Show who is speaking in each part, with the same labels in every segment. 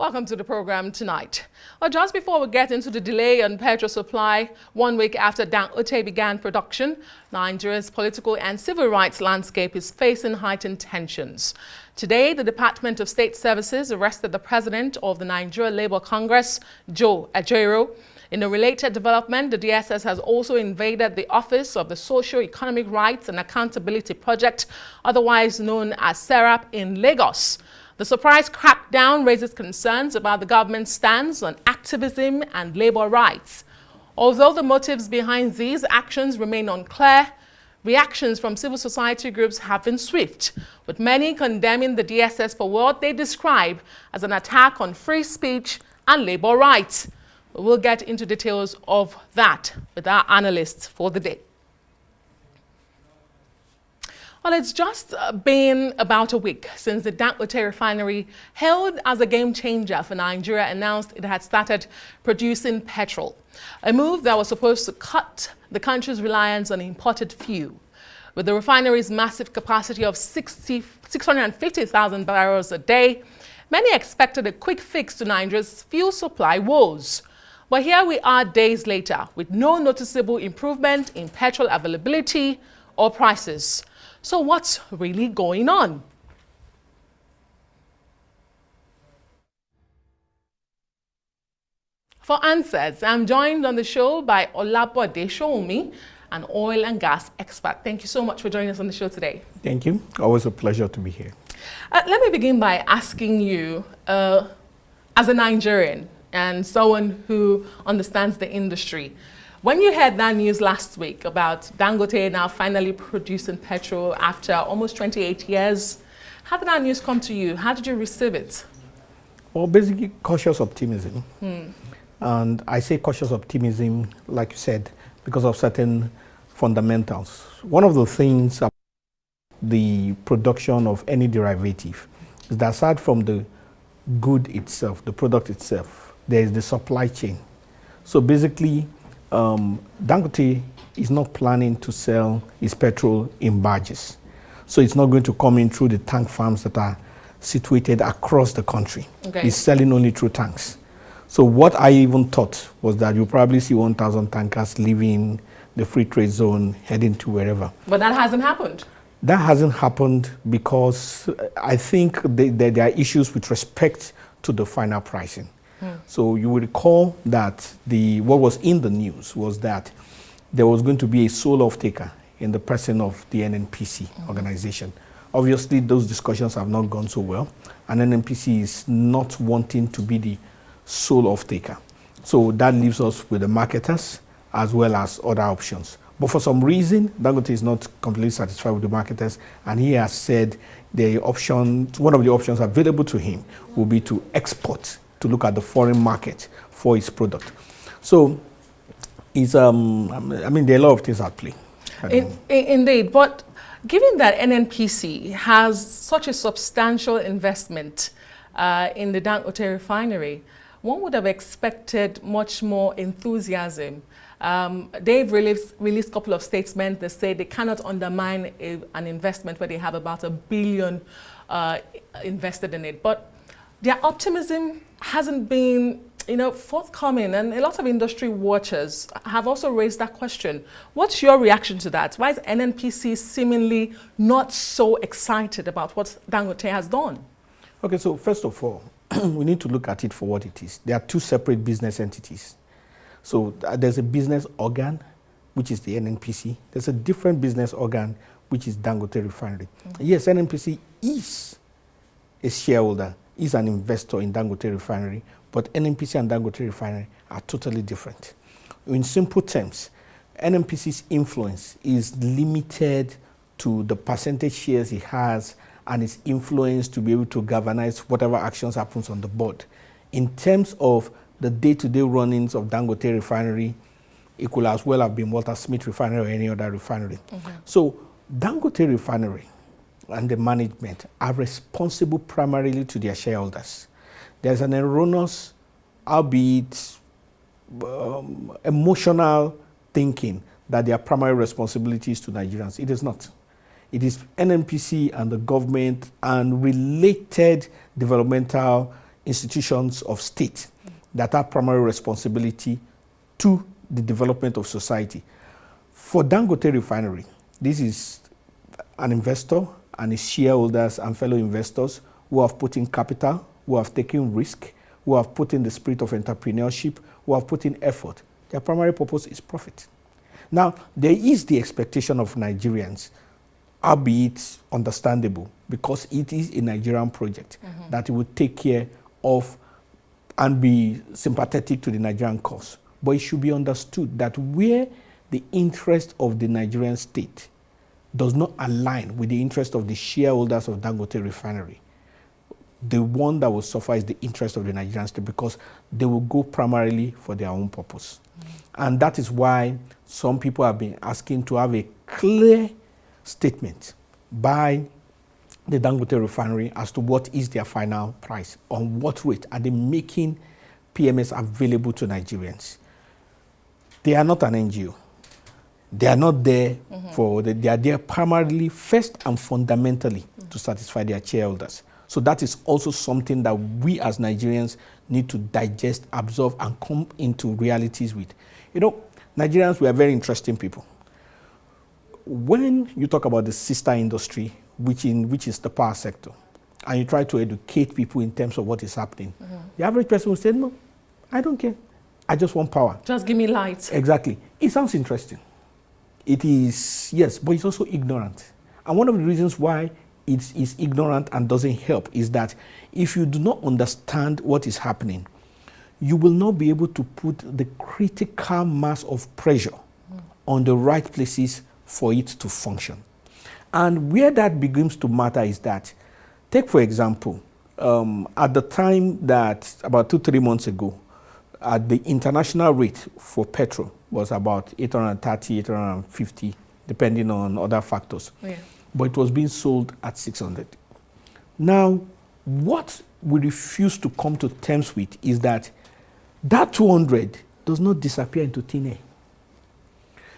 Speaker 1: Welcome to the program tonight. Well, just before we get into the delay on petrol supply, 1 week after Dangote began production, Nigeria's political and civil rights landscape is facing heightened tensions. Today, the Department of State Services arrested the president of the Nigeria Labour Congress, Joe Ajaero. In a related development, the DSS has also invaded the office of the Socio-Economic Rights and Accountability Project, otherwise known as SERAP, in Lagos. The surprise crackdown raises concerns about the government's stance on activism and labor rights. Although the motives behind these actions remain unclear, reactions from civil society groups have been swift, with many condemning the DSS for what they describe as an attack on free speech and labor rights. We'll get into details of that with our analysts for the day. Well, it's just been about a week since the Dangote Refinery, hailed as a game changer for Nigeria, announced it had started producing petrol, a move that was supposed to cut the country's reliance on imported fuel. With the refinery's massive capacity of 650,000 barrels a day, many expected a quick fix to Nigeria's fuel supply woes. But here we are days later with no noticeable improvement in petrol availability or prices. So what's really going on? For answers, I'm joined on the show by Olabode Sowunmi, an oil and gas expert. Thank you so much for joining us on the show today.
Speaker 2: Thank you. Always a pleasure to be here.
Speaker 1: Let me begin by asking you, as a Nigerian and someone who understands the industry, when you heard that news last week about Dangote now finally producing petrol after almost 28 years, how did that news come to you? How did you receive it?
Speaker 2: Well, basically cautious optimism. And I say cautious optimism, like you said, because of certain fundamentals. One of the things about the production of any derivative is that aside from the good itself, the product itself, there is the supply chain. So basically, Dangote is not planning to sell his petrol in barges. So it's not going to come in through the tank farms that are situated across the country. Okay. It's selling only through tanks. So what I even thought was that you'll probably see 1,000 tankers leaving the free trade zone, heading to wherever.
Speaker 1: But that hasn't happened.
Speaker 2: That hasn't happened because I think there are issues with respect to the final pricing. So you will recall that what was in the news was that there was going to be a sole off-taker in the person of the NNPC organization. Obviously, those discussions have not gone so well, and NNPC is not wanting to be the sole off-taker. So that leaves us with the marketers as well as other options. But for some reason, Dangote is not completely satisfied with the marketers, and he has said one of the options available to him will be to export, to look at the foreign market for his product. So it's, I mean, there are a lot of things at play.
Speaker 1: Indeed, but given that NNPC has such a substantial investment in the Dangote Refinery, one would have expected much more enthusiasm. They've released a couple of statements that say they cannot undermine an investment where they have about $1 billion invested in it. But their optimism hasn't been, forthcoming, and a lot of industry watchers have also raised that question. What's your reaction to that? Why is NNPC seemingly not so excited about what Dangote has done?
Speaker 2: Okay, so first of all, we need to look at it for what it is. There are two separate business entities. So there's a business organ, which is the NNPC. There's a different business organ, which is Dangote Refinery. Yes, NNPC is a shareholder, is an investor in Dangote Refinery, but NNPC and Dangote Refinery are totally different. In simple terms, NNPC's influence is limited to the percentage shares he has and his influence to be able to galvanize whatever actions happens on the board. In terms of the day-to-day runnings of Dangote Refinery, it could as well have been Walter Smith Refinery or any other refinery. So Dangote Refinery and the management are responsible primarily to their shareholders. There's an erroneous, albeit emotional thinking that their primary responsibility is to Nigerians. It is not. It is NNPC and the government and related developmental institutions of state that have primary responsibility to the development of society. For Dangote Refinery, this is an investor and his shareholders and fellow investors who have put in capital, who have taken risk, who have put in the spirit of entrepreneurship, who have put in effort. Their primary purpose is profit. Now, there is the expectation of Nigerians, albeit understandable, because it is a Nigerian project, that it will take care of and be sympathetic to the Nigerian cause. But it should be understood that where the interest of the Nigerian state does not align with the interest of the shareholders of Dangote Refinery, the one that will suffer is the interest of the Nigerian state, because they will go primarily for their own purpose. And that is why some people have been asking to have a clear statement by the Dangote Refinery as to what is their final price, on what rate are they making PMS available to Nigerians. They are not an NGO. They are not there they are there primarily, first and fundamentally, to satisfy their shareholders. So that is also something that we as Nigerians need to digest, absorb, and come into realities with. You know, Nigerians, we are very interesting people. When you talk about the sister industry, which is the power sector, and you try to educate people in terms of what is happening, the average person will say, no, I don't care. I just want power.
Speaker 1: Just give me light.
Speaker 2: Exactly. It sounds interesting. It is, yes, but it's also ignorant. And one of the reasons why it is ignorant and doesn't help is that if you do not understand what is happening, you will not be able to put the critical mass of pressure on the right places for it to function. And where that begins to matter is that, take for example, at the time that about 2-3 months ago, the international rate for petrol was about 830, 850, depending on other factors. Yeah. But it was being sold at 600. Now, what we refuse to come to terms with is that 200 does not disappear into thin air.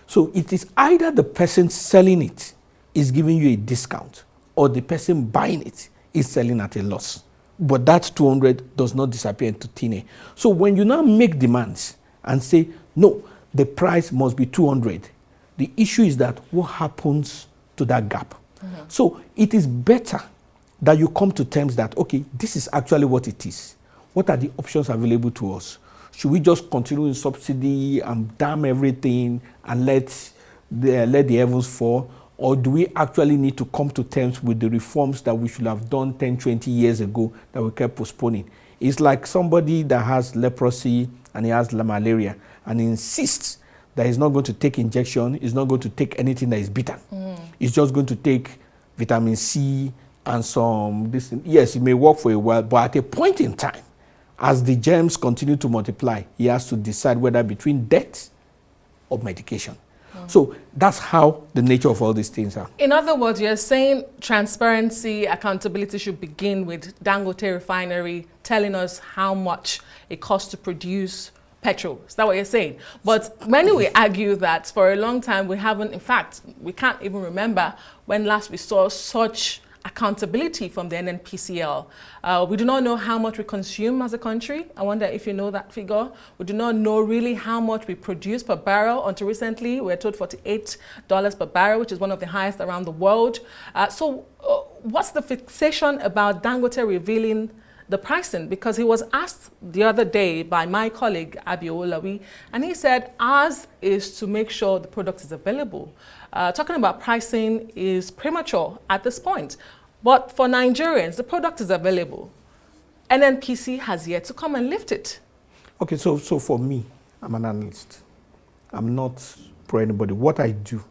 Speaker 2: So it is either the person selling it is giving you a discount, or the person buying it is selling at a loss. But that 200 does not disappear into thin air. So when you now make demands and say, no, the price must be 200, the issue is that what happens to that gap? So it is better that you come to terms that, okay, this is actually what it is. What are the options available to us? Should we just continue in subsidy and damn everything and let the heavens fall? Or do we actually need to come to terms with the reforms that we should have done 10, 20 years ago that we kept postponing? It's like somebody that has leprosy and he has malaria and he insists that he's not going to take injection, he's not going to take anything that is bitter. He's just going to take vitamin C and some, this. Yes, it may work for a while, but at a point in time, as the germs continue to multiply, he has to decide whether between death or medication. So that's how the nature of all these things are. In
Speaker 1: other words, you're saying transparency, accountability should begin with Dangote Refinery telling us how much it costs to produce petrol. Is that what you're saying? But many will argue that for a long time we haven't, in fact, we can't even remember when last we saw such accountability from the NNPCL. We do not know how much we consume as a country. I wonder if you know that figure. We do not know really how much we produce per barrel. Until recently, we were told $48 per barrel, which is one of the highest around the world. So what's the fixation about Dangote revealing the pricing? Because he was asked the other day by my colleague, Olabode, and he said ours is to make sure the product is available. Talking about pricing is premature at this point. But for Nigerians, the product is available. NNPC has yet to come and lift it.
Speaker 2: Okay, so for me, I'm an analyst. I'm not pro anybody. What I do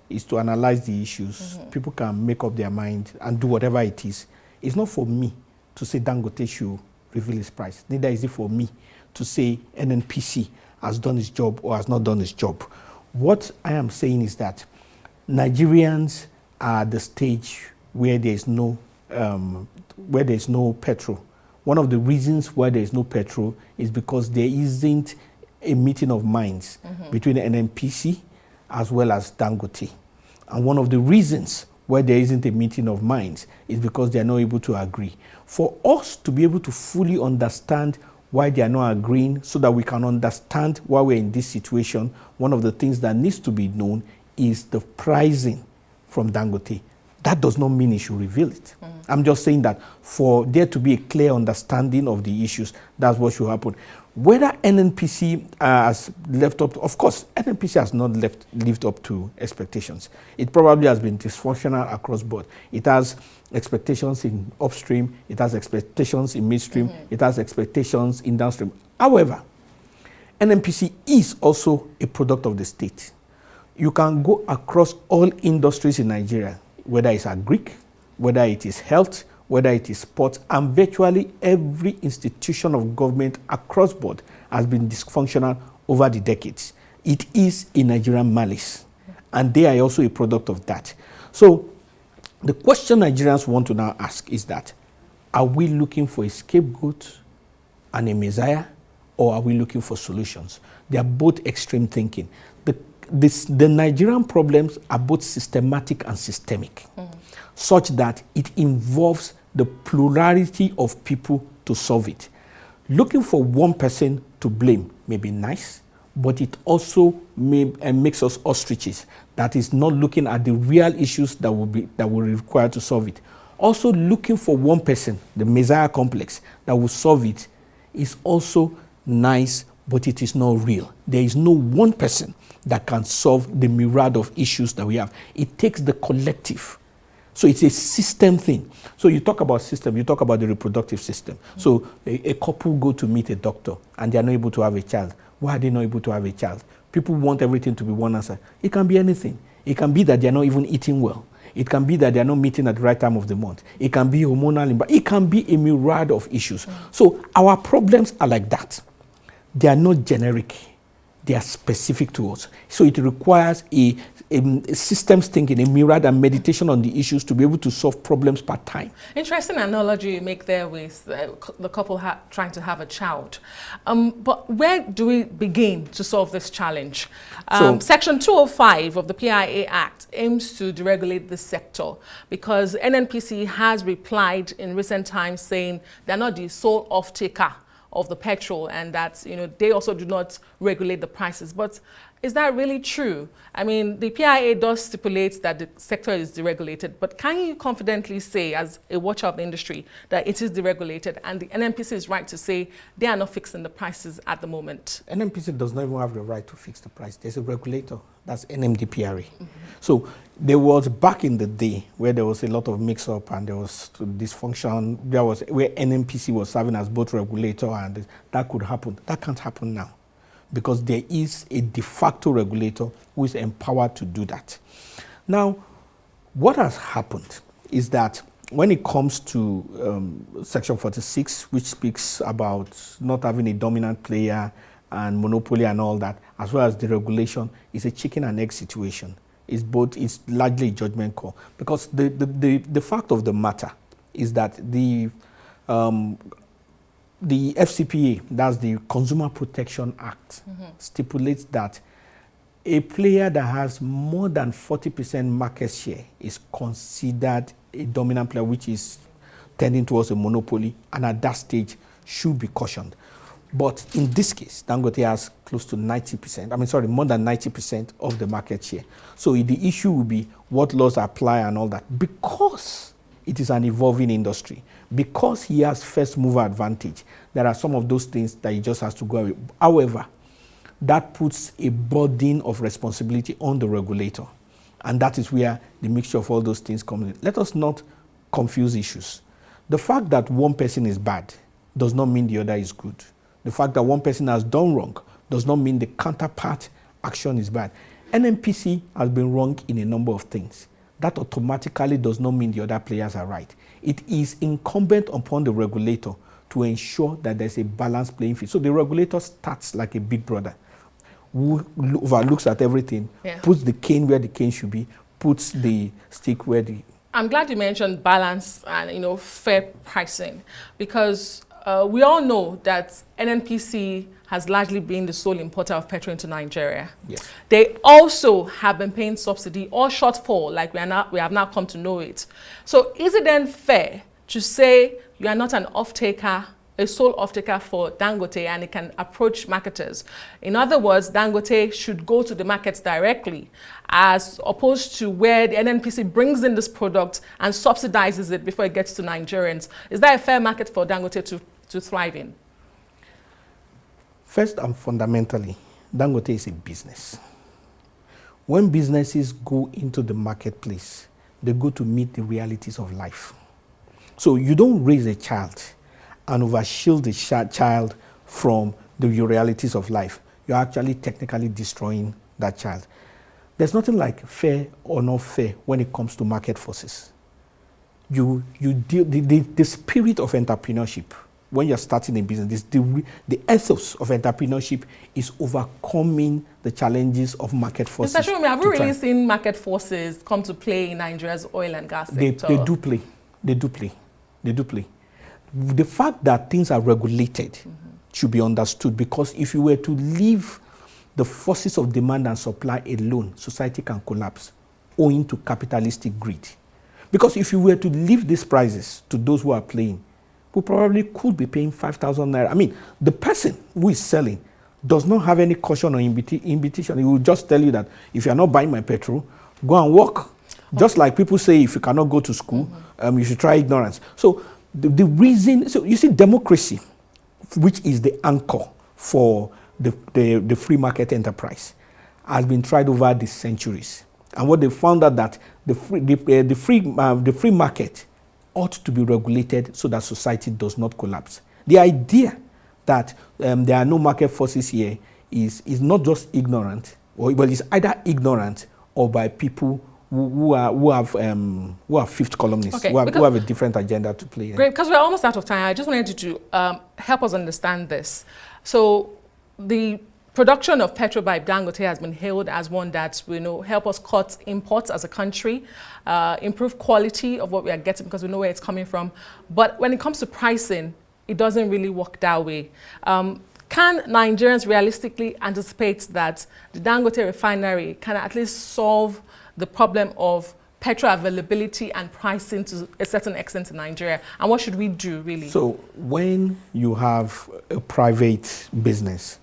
Speaker 2: is to analyze the issues. People can make up their mind and do whatever it is. It's not for me to say Dangote should reveal his price. Neither is it for me to say NNPC has done his job or has not done his job. What I am saying is that Nigerians are at the stage where there is no petrol. One of the reasons why there is no petrol is because there isn't a meeting of minds between the NNPC as well as Dangote. And one of the reasons where there isn't a meeting of minds is because they are not able to agree. For us to be able to fully understand why they are not agreeing, so that we can understand why we're in this situation, one of the things that needs to be known is the pricing from Dangote. That does not mean it should reveal it. I'm just saying that for there to be a clear understanding of the issues, that's what should happen. Whether NNPC has left up, of course, NNPC has not lived up to expectations. It probably has been dysfunctional across board. It has expectations in upstream, it has expectations in midstream, it has expectations in downstream. However, NNPC is also a product of the state. You can go across all industries in Nigeria, whether it's agric, whether it is health, whether it is sports, and virtually every institution of government across board has been dysfunctional over the decades. It is a Nigerian malice, and they are also a product of that. So the question Nigerians want to now ask is that, are we looking for a scapegoat and a messiah, or are we looking for solutions? They are both extreme thinking. The Nigerian problems are both systematic and systemic, such that it involves the plurality of people to solve it. Looking for one person to blame may be nice, but it also makes us ostriches. That is not looking at the real issues that will require to solve it. Also, looking for one person, the messiah complex, that will solve it is also nice, but it is not real. There is no one person that can solve the myriad of issues that we have. It takes the collective. So it's a system thing. So you talk about system, you talk about the reproductive system. So a couple go to meet a doctor and they are not able to have a child. Why are they not able to have a child? People want everything to be one answer. It can be anything. It can be that they are not even eating well. It can be that they are not meeting at the right time of the month. It can be hormonal. It can be a myriad of issues. So our problems are like that. They are not generic. They are specific to us. So it requires a systems thinking, a myriad and meditation on the issues to be able to solve problems per time.
Speaker 1: Interesting analogy you make there with the couple trying to have a child. But where do we begin to solve this challenge? Section 205 of the PIA Act aims to deregulate this sector because NNPC has replied in recent times saying they're not the sole off-taker of the petrol, and that they also do not regulate the prices. But is that really true? I mean, the PIA does stipulate that the sector is deregulated, but can you confidently say, as a watcher of the industry, that it is deregulated and the NNPC is right to say they are not fixing the prices at the moment?
Speaker 2: NNPC does not even have the right to fix the price. There's a regulator, that's NMDPRA. So there was, back in the day, where there was a lot of mix-up and there was dysfunction, there was where NNPC was serving as both regulator, and that could happen. That can't happen now, because there is a de facto regulator who is empowered to do that. Now, what has happened is that when it comes to Section 46, which speaks about not having a dominant player and monopoly and all that, as well as the regulation, is a chicken and egg situation. It's largely a judgment call. Because the fact of the matter is that the FCPA, that's the Consumer Protection Act, stipulates that a player that has more than 40% market share is considered a dominant player, which is tending towards a monopoly, and at that stage should be cautioned. But in this case, Dangote has close to 90%, more than 90% of the market share. So the issue will be what laws apply and all that, because it is an evolving industry. Because he has first mover advantage, there are some of those things that he just has to go away. However, that puts a burden of responsibility on the regulator. And that is where the mixture of all those things comes in. Let us not confuse issues. The fact that one person is bad does not mean the other is good. The fact that one person has done wrong does not mean the counterpart action is bad. NNPC has been wrong in a number of things. That automatically does not mean the other players are right. It is incumbent upon the regulator to ensure that there's a balanced playing field. So the regulator starts like a big brother who overlooks at everything, puts the cane where the cane should be, puts the stick where the...
Speaker 1: I'm glad you mentioned balance and fair pricing, because we all know that NNPC has largely been the sole importer of petrol into Nigeria.
Speaker 2: Yes.
Speaker 1: They also have been paying subsidy or shortfall, like we have now come to know it. So is it then fair to say you are not an off-taker, a sole off-taker for Dangote, and it can approach marketers? In other words, Dangote should go to the markets directly, as opposed to where the NNPC brings in this product and subsidizes it before it gets to Nigerians. Is that a fair market for Dangote to thrive in?
Speaker 2: First and fundamentally, Dangote is a business. When businesses go into the marketplace, they go to meet the realities of life. So you don't raise a child and overshield the child from the realities of life. You're actually technically destroying that child. There's nothing like fair or not fair when it comes to market forces. You deal the spirit of entrepreneurship. When you're starting a business, the ethos of entrepreneurship is overcoming the challenges of market forces.
Speaker 1: Mr. Sowunmi, have we really seen market forces come to play in Nigeria's oil and gas sector?
Speaker 2: They do play. They do play. They do play. The fact that things are regulated should be understood, because if you were to leave the forces of demand and supply alone, society can collapse owing to capitalistic greed. Because if you were to leave these prices to those who are playing, who probably could be paying 5,000 naira. I mean, the person who is selling does not have any caution or invitation. He will just tell you that if you are not buying my petrol, go and work. Okay. Just like people say, if you cannot go to school, you should try ignorance. So the reason, so you see, democracy, which is the anchor for the free market enterprise, has been tried over the centuries. And what they found out that the free market ought to be regulated so that society does not collapse. The idea that there are no market forces here is not just ignorant, well, it's either ignorant or by people who are fifth columnists, who have a different agenda to play.
Speaker 1: Great, because we're almost out of time. I just wanted you to help us understand this. So the production of petrol by Dangote has been hailed as one that will help us cut imports as a country, improve quality of what we are getting because we know where it's coming from. But when it comes to pricing, it doesn't really work that way. Can Nigerians realistically anticipate that the Dangote Refinery can at least solve the problem of petrol availability and pricing to a certain extent in Nigeria? And what should we do, really?
Speaker 2: So when you have a private business,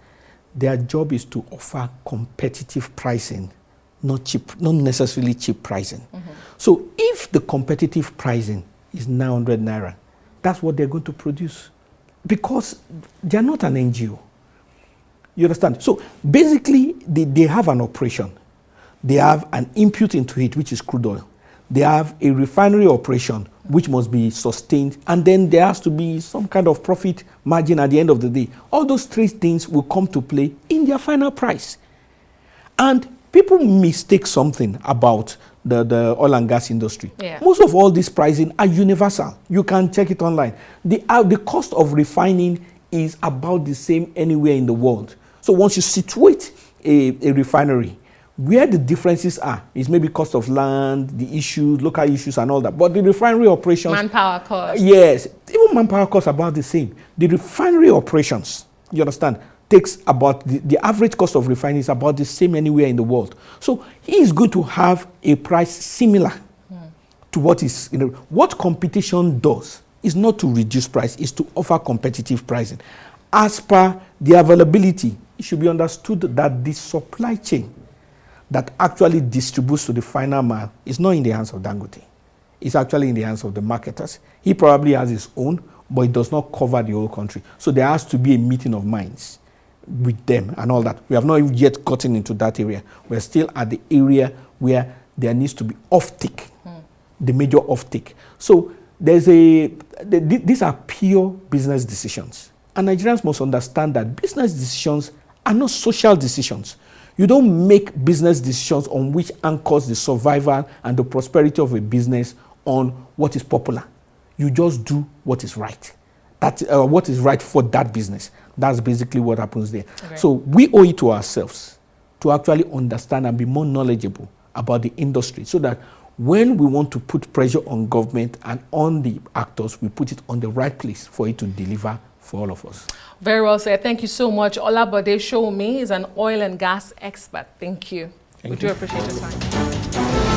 Speaker 2: their job is to offer competitive pricing, not necessarily cheap pricing. So if the competitive pricing is 900 naira, that's what they're going to produce, because they're not an NGO. You understand? So basically, they have an operation. They have an input into it, which is crude oil. They have a refinery operation, which must be sustained, and then there has to be some kind of profit margin at the end of the day. All those three things will come to play in their final price. And people mistake something about the oil and gas industry. Yeah. Most of all this pricing are universal. You can check it online. The cost of refining is about the same anywhere in the world. So once you situate a refinery, where the differences are is maybe cost of land, the issues, local issues and all that. But the refinery operations...
Speaker 1: Manpower costs.
Speaker 2: Yes. Even manpower costs are about the same. The refinery operations, you understand, takes about... The average cost of refining is about the same anywhere in the world. So he is going to have a price similar to what is... what competition does is not to reduce price, is to offer competitive pricing. As per the availability, it should be understood that the supply chain that actually distributes to the final mile is not in the hands of Dangote. It's actually in the hands of the marketers. He probably has his own, but it does not cover the whole country. So there has to be a meeting of minds with them and all that. We have not yet gotten into that area. We're still at the area where there needs to be offtake, the major offtake. So these are pure business decisions. And Nigerians must understand that business decisions are not social decisions. You don't make business decisions on which anchors the survival and the prosperity of a business on what is popular. You just do what is right. That's what is right for that business. That's basically what happens there. Okay. So we owe it to ourselves to actually understand and be more knowledgeable about the industry so that When we want to put pressure on government and on the actors, we put it on the right place for it to deliver for all of us.
Speaker 1: Very well said. Thank you so much. Olabode Sowunmi is an oil and gas expert. Thank you. We do appreciate your time.